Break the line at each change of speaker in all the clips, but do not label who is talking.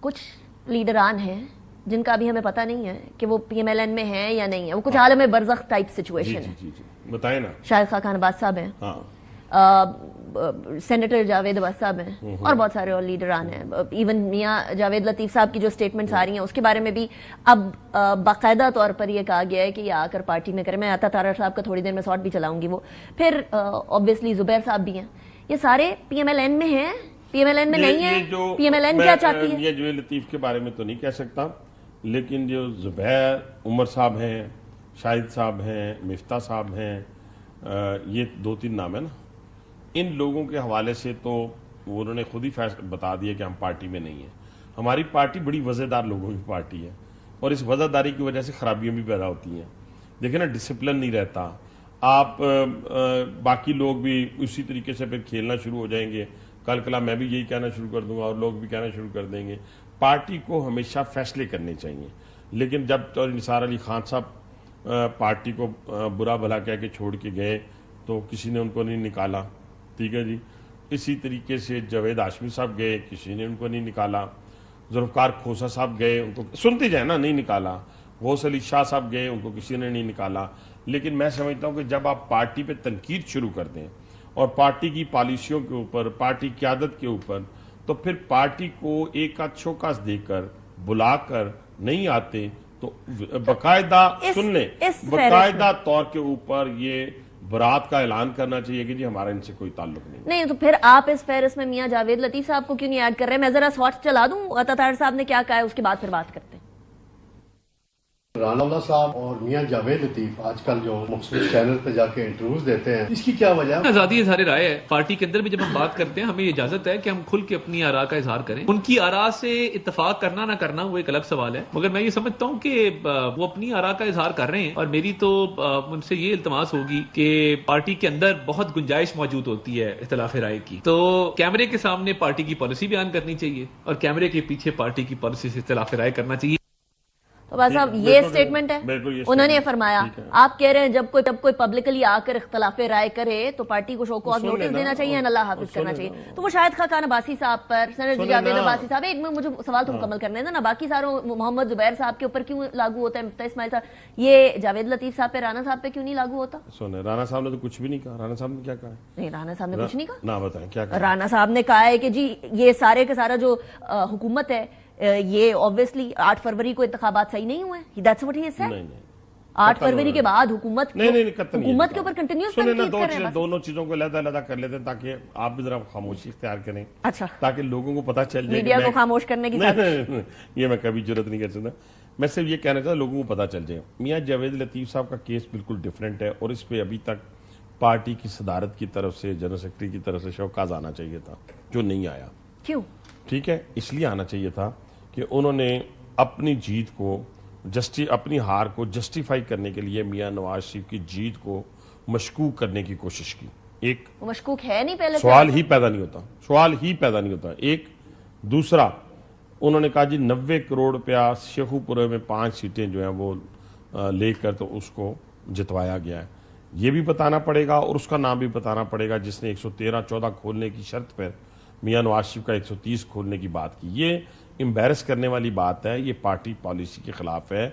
कुछ लीडरान हैं जिनका अभी हमें पता नहीं है कि वो PMLN में हैं या नहीं है। वो कुछ आलम बरज़ख टाइप सिचुएशन है।
जी, बताएं ना।
शाहिद खान अब्बास साहब हैं, सेनेटर जावेद अब्बास साहब हैं और बहुत सारे और लीडरान हैं। इवन मियां जावेद लतीफ साहब की जो स्टेटमेंट्स आ रही हैं उसके बारे में भी अब बाकायदा तौर पर यह कहा गया है कि ये आकर पार्टी में करें। मैं आता तारा साहब का थोड़ी देर में शॉर्ट भी चलाऊंगी। वो फिर ऑब्वियसली जुबैर साहब भी हैं। ये सारे PMLN में हैं, PMLN में नहीं है। PMLN क्या चाहती है?
ये जावेद लतीफ के बारे में तो नहीं कह सकता, लेकिन जो जुबैर उमर साहब हैं, शाहिद साहब हैं, मिफ्ता साहब हैं, ये 2-3 नाम है ना, इन लोगों के हवाले से तो उन्होंने खुद ही बता दिया कि हम पार्टी में नहीं है। हमारी पार्टी बड़ी वज़ेदार लोगों की पार्टी है और इस वज़ादारी की वजह से खराबियां भी पैदा होती हैं। देखिए ना, डिसिप्लिन नहीं रहता। आप बाकी लोग भी उसी तरीके से फिर खेलना शुरू हो जाएंगे। कल कला मैं भी यही कहना शुरू कर दूंगा और लोग भी कहना शुरू कर देंगे। पार्टी को हमेशा फैसले करने चाहिए, लेकिन जब तो निसार अली खान साहब पार्टी को बुरा भला कह के छोड़ के गए तो किसी ने उनको नहीं निकाला, ठीक है जी। इसी तरीके से जावेद हाशमी साहब गए, किसी ने उनको नहीं निकाला। जुल्फ़िकार खोसा साहब गए, उनको सुनते जाए ना, नहीं निकाला। गौस अली शाह साहब गए, उनको किसी ने नहीं निकाला। लेकिन मैं समझता हूं कि जब आप पार्टी पे तनकीद शुरू कर दें और पार्टी की पॉलिसियों के ऊपर, पार्टी क़यादत के ऊपर, तो फिर पार्टी को एक आध शोकास देकर बुलाकर नहीं आते तो बाकायदा सुनने, बाकायदा तौर के ऊपर ये बरात का ऐलान करना चाहिए कि जी हमारा इनसे कोई ताल्लुक नहीं।
तो फिर आप इस फहरिस्त में मियां जावेद लतीफ साहब को क्यों नहीं ऐड कर रहे हैं? मैं जरा शॉर्ट चला दूं, अता साहब ने क्या कहा है, उसके बाद फिर बात करते हैं।
राना साहब और मियां जावेद लतीफ आजकल जो मुख्तलिफ चैनल पे जाके इंटरव्यूज देते हैं, इसकी क्या वजह है?
आजादी इज़हार राय है। पार्टी के अंदर भी जब हम बात करते हैं हमें इजाजत है कि हम खुल के अपनी आरा का इजहार करें। उनकी आरा से इत्तेफाक करना ना करना वो एक अलग सवाल है, मगर मैं ये समझता हूँ कि वो अपनी आरा का इजहार कर रहे हैं और मेरी तो उनसे ये इल्तमास होगी कि पार्टी के अंदर बहुत गुंजाइश मौजूद होती है इख्तिलाफ राय की, तो कैमरे के सामने पार्टी की पॉलिसी बयान करनी चाहिए और कैमरे के पीछे पार्टी की पॉलिसी से इख्तिलाफ राय करना चाहिए।
तो बस साहब ये स्टेटमेंट है, उन्होंने ये फरमाया। आप कह रहे हैं जब कोई पब्लिकली आकर इख्तिलाफ राय करे तो पार्टी को शो कॉज नोटिस देना चाहिए, अल्लाह हाफिज करना चाहिए। तो वो शाहिद खान अब्बासी साहब पर, सेनेटर जावेद अब्बासी साहब, एक में मुझे सवाल तो मुकम्मल करने देना ना, बाकी सारों मोहम्मद जुबैर साहब के ऊपर क्यों लागू होता है, मिफ्ता इस्माइल साहब, ये जावेद लतीफ साहब पे, राना साहब पे क्यों नहीं लागू होता?
सुने, राना साहब ने तो कुछ भी नहीं कहा। राना साहब ने क्या कहा?
नहीं, राना साहब ने कुछ नहीं कहा ना,
बताएं क्या कहा।
राना साहब ने कहा है कि जी ये सारे का सारा जो हुकूमत है, ये ऑब्वियसली 8 फरवरी को इंतखाबात सही नहीं हुए। That's what he said. 8 फरवरी के बाद हुकूमत के ऊपर कंटिन्यूस तनकीद कर रहे हैं।
दोनों चीजों को अलग-अलग कर लेते हैं ताकि आप भी जरा खामोशी इख्तियार करें।
अच्छा,
ताकि लोगों को पता चल जाए।
मीडिया को खामोश करने की
ये मैं कभी जरूरत नहीं कर सकता। मैं सिर्फ ये कहना चाहता, लोगों को पता चल जाए। मियां जावेद लतीफ साहब का केस बिल्कुल डिफरेंट है और इस पे अभी तक पार्टी की सदारत की तरफ से, जनरल सेक्रेटरी की तरफ से शौकाज आना चाहिए था, जो नहीं आया।
क्यों?
ठीक है, इसलिए आना चाहिए था कि उन्होंने अपनी जीत को अपनी हार को जस्टिफाई करने के लिए मियां नवाज शरीफ की जीत को मशकूक करने की कोशिश की। एक
मशकूक है नहीं, पहले
सवाल ही पैदा नहीं होता। एक दूसरा, उन्होंने कहा जी 90 करोड़ रुपया शेखुपुरे में 5 सीटें जो हैं वो लेकर तो उसको जितवाया गया है। ये भी बताना पड़ेगा और उसका नाम भी बताना पड़ेगा जिसने 113-14 खोलने की शर्त पर मियां नवाज शरीफ का 130 खोलने की बात की। ये एम्बेरस करने वाली बात है, ये पार्टी पॉलिसी के खिलाफ है।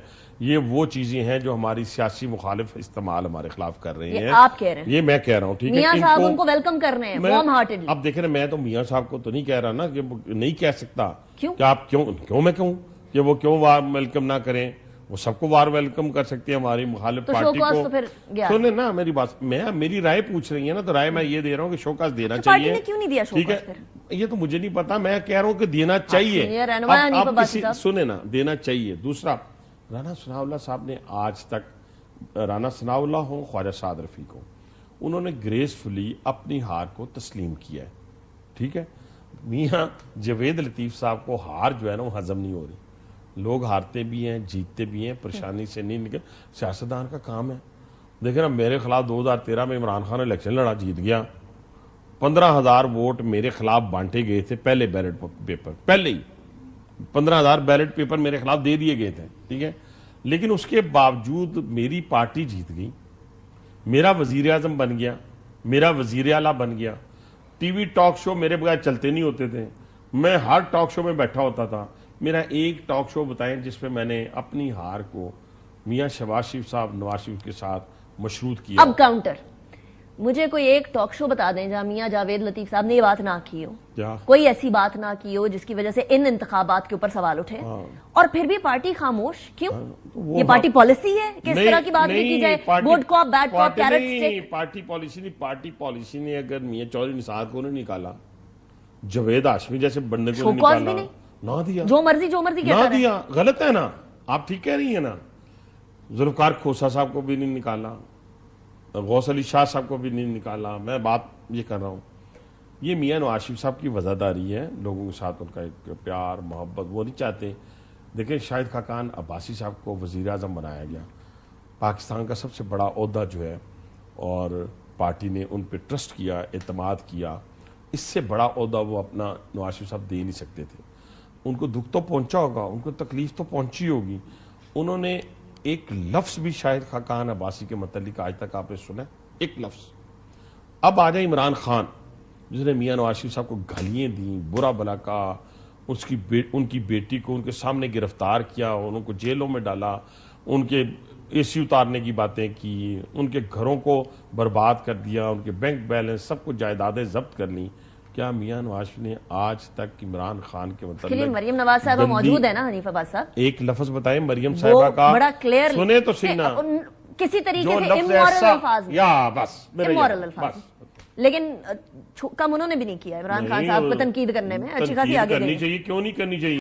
ये वो चीजें हैं जो हमारी सियासी मुखालिफ इस्तेमाल हमारे खिलाफ कर रहे हैं।
आप कह रहे हैं,
ये मैं कह रहा हूँ, ठीक है।
मियां साहब उनको वेलकम कर रहे हैं वार्म हार्टेडली।
अब देख रहे हैं, मैं तो मियां साहब को तो नहीं कह रहा ना कि नहीं कह सकता।
क्यों?
कि आप क्यों मैं कहूँ कि वो क्यों वार्म वेलकम ना करें? वो सबको वार वेलकम कर सकते हैं हमारी मुखालिफ पार्टी को।
तो फिर
सुने ना मेरी बात, मेरी राय पूछ रही है ना, तो राय मैं ये दे रहा हूँ कि शोकास देना चाहिए।
पार्टी ने क्यों नहीं दिया शोकास? ठीक है,
ये तो मुझे नहीं पता, मैं कह रहा हूं कि देना चाहिए। अब सुने ना, देना चाहिए। दूसरा, राना सनाउल्लाह साहब ने आज तक, राना सनाउल्लाह हो, ख्वाजा साद रफीक हो, उन्होंने ग्रेसफुली अपनी हार को तस्लीम किया है। ठीक है, मियां जावेद लतीफ साहब को हार जो है ना वो हजम नहीं हो रही। लोग हारते भी हैं, जीतते भी हैं, परेशानी से नहीं निकल, सियासतदान का काम है। देखे ना, मेरे खिलाफ 2013 में इमरान खान इलेक्शन लड़ा, जीत गया। 15,000 वोट मेरे खिलाफ बांटे गए थे पहले बैलेट पेपर, पहले ही 15,000 बैलेट पेपर मेरे खिलाफ दे दिए गए थे। ठीक है, लेकिन उसके बावजूद मेरी पार्टी जीत गई, मेरा वजीर आजम बन गया, मेरा वजीर आला बन गया। टीवी टॉक शो मेरे बगैर चलते नहीं होते थे। मैं हर टॉक शो में बैठा होता था, मेरा एक टॉक शो बताएं जिसपे मैंने अपनी हार को मियां शहबाज शरीफ साहब, नवाज शरीफ के साथ मशरूत किया।
अब काउंटर, मुझे कोई एक टॉक शो बता दें जहां मियां जावेद लतीफ साहब ने ये बात ना की हो,
क्या
कोई ऐसी बात ना की हो जिसकी वजह से इन इंतखाबात के ऊपर सवाल उठे, और फिर भी पार्टी खामोश क्यों? ये पार्टी पॉलिसी है कि इस तरह की बात नहीं की जाए? Good cop, bad cop, carrot stick.
Party policy नहीं, पार्टी पॉलिसी ने अगर मियां चौधरी निसार को नहीं निकाला, जावेद हाशमी जैसे बंदे को निकाला, ना दिया,
जो मर्जी
ना दिया, गलत है ना? आप ठीक कह रही है ना? जुल्फकार खोसा साहब को भी नहीं निकाला, गौस अली शाह साहब को भी नहीं निकाला। मैं बात ये कर रहा हूं, ये मियां नवाज शरीफ साहब की वजादारी है, लोगों के साथ उनका एक प्यार मोहब्बत, वो नहीं चाहते। देखिए, शाहिद खाकान अब्बासी साहब को वजीर आजम बनाया गया, पाकिस्तान का सबसे बड़ा ओहदा जो है, और पार्टी ने उन पर ट्रस्ट किया, एतमाद किया। इससे बड़ा ओहदा वो अपना नवाज शरीफ साहब दे नहीं सकते थे। उनको दुख तो पहुंचा होगा, उनको तकलीफ तो पहुंची होगी। उन्होंने एक लफ्ज भी शाहिद खाकान अब्बासी के मतलब आज तक आपने सुना? एक लफ्ज। अब आ जाए इमरान खान, जिसने मियां नवाज शरीफ साहब को गालियां दी, बुरा भला कहा, उनकी बेटी को उनके सामने गिरफ्तार किया, उनको जेलों में डाला, उनके एसी उतारने की बातें की, उनके घरों को बर्बाद कर दिया, उनके बैंक बैलेंस सब कुछ जायदादें जब्त कर ली। क्या मियां नवाज ने आज तक इमरान खान के मतलब?
के लिए मरियम नवाज साहब मौजूद है ना, हनीफ अब्बास साहब?
एक लफ्ज बताएं मरियम साहिबा का,
बड़ा क्लियर
सुने तो सही ना,
किसी तरीके से इमोरल अल्फाज,
या बस
इमोरल अल्फाज, लेकिन कम उन्होंने भी नहीं किया। इमरान खान साहब को तनकीद करने में अच्छी खासी आगे गए।
करनी चाहिए, क्यों नहीं करनी चाहिए?